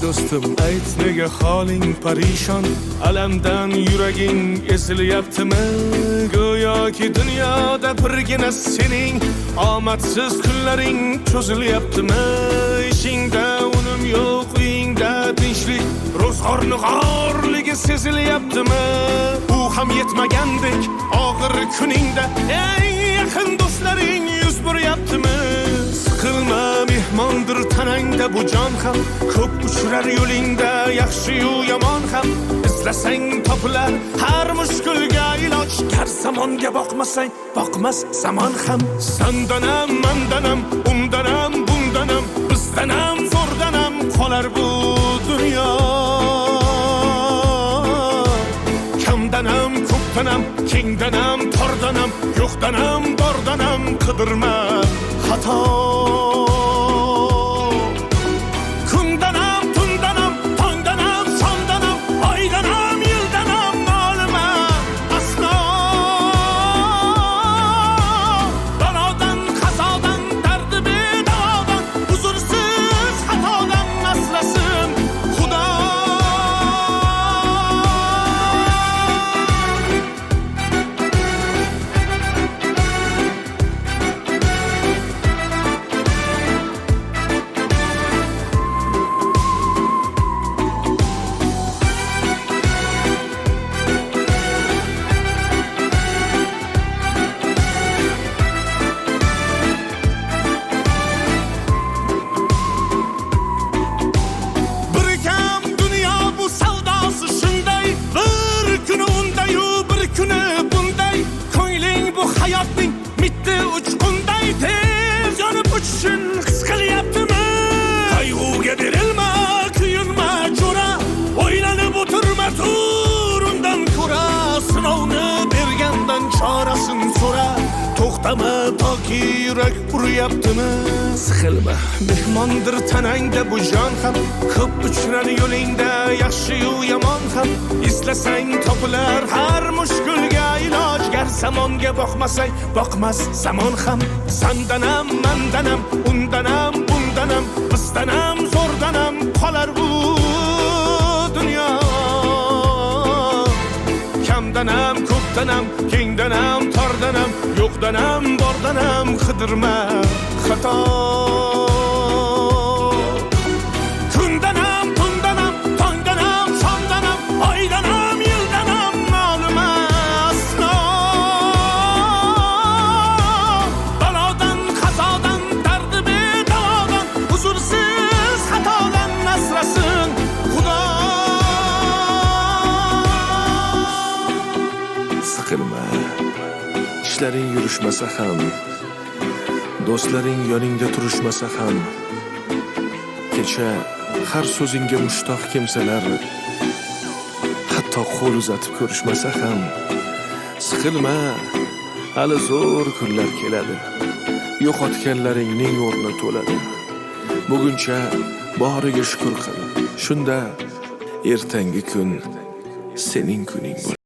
do'stim, ayt nega holing parishon, alamdan yuraging ezilyaptimi? Go'yoki dunyoda birgina sening omadsiz kunlaring cho'zilyaptimi? Ishingda unum yo'q, uyingda tinchlik, ro'zg'orning g'orligi sezilyaptimi? U ham yetmagandek og'ir kuningda eng yaqin do'stlaring yuz buryaptimi? Siqilma, mehmondir tanangda bu jon ham, ko'p uchrar yo'lingda yaxshi-yu yomon ham. Izlasang topilar har mushkulga iloj, gar zamonga boqmasang boqmas zamon ham. Sandanam, mandanam, undanam, bundanam, bizdanam, zo'rdanam qolar bu dunyo. Kamdanam, ko'pdanam, kengdanam, tordanam, yo'qdanam, bordanam qidirma xato. Kundanam, tundanam, tongdanam, sondanam, oydanam, yildanam nolima aslo. Balodan, qazodan, dardi bedavodan, huzursiz xatodan asrasin Xudo. Hayotning mitti uchqunday tez yonib uchishun his qilyaptimi? Qayg'uga berilma, kuyinma jo'ra, o'ylanib o'tirma, tur undan ko'ra. Sinovni bergandan chorasin so'ra, to'xtama toki yurak uryaptimi? Siqilma, mehmondir tanangda bu jon ham, ko'p uchrar yo'lingda yaxshi-yu yomon ham. Izlasang topilar har mushkulga iloj, gar zamonga boqmasang boqmas zamon ham. Sandanam, mandanam, undanam, bundanam, bizdanam, zo'rdanam qolar bu dunyo. Kamdanam, ko'pdanam, kengdanam, tordanam, yo'qdanam, bordanam qidirma xato. Kundanam, tundanam, tongdanam, sondanam, oydanam, yildanam nolima aslo. Balodan, qazodan, dardi bedavodan, huzursiz xatodan asrasin Xudo. Siqilma, ishlaring yurishmasa ham, do'stlaring yoningda turishmasa ham, kecha har so'zingga mushtoq kimsalar hatto qo'l uzatib ko'rishmasa ham. Siqilma, hali zo'r kunlar keladi, yo'qotganlaringning o'rni to'ladi. Buguncha boriga shukr qil, shunda ertangi kun sening kuning bo'ladi.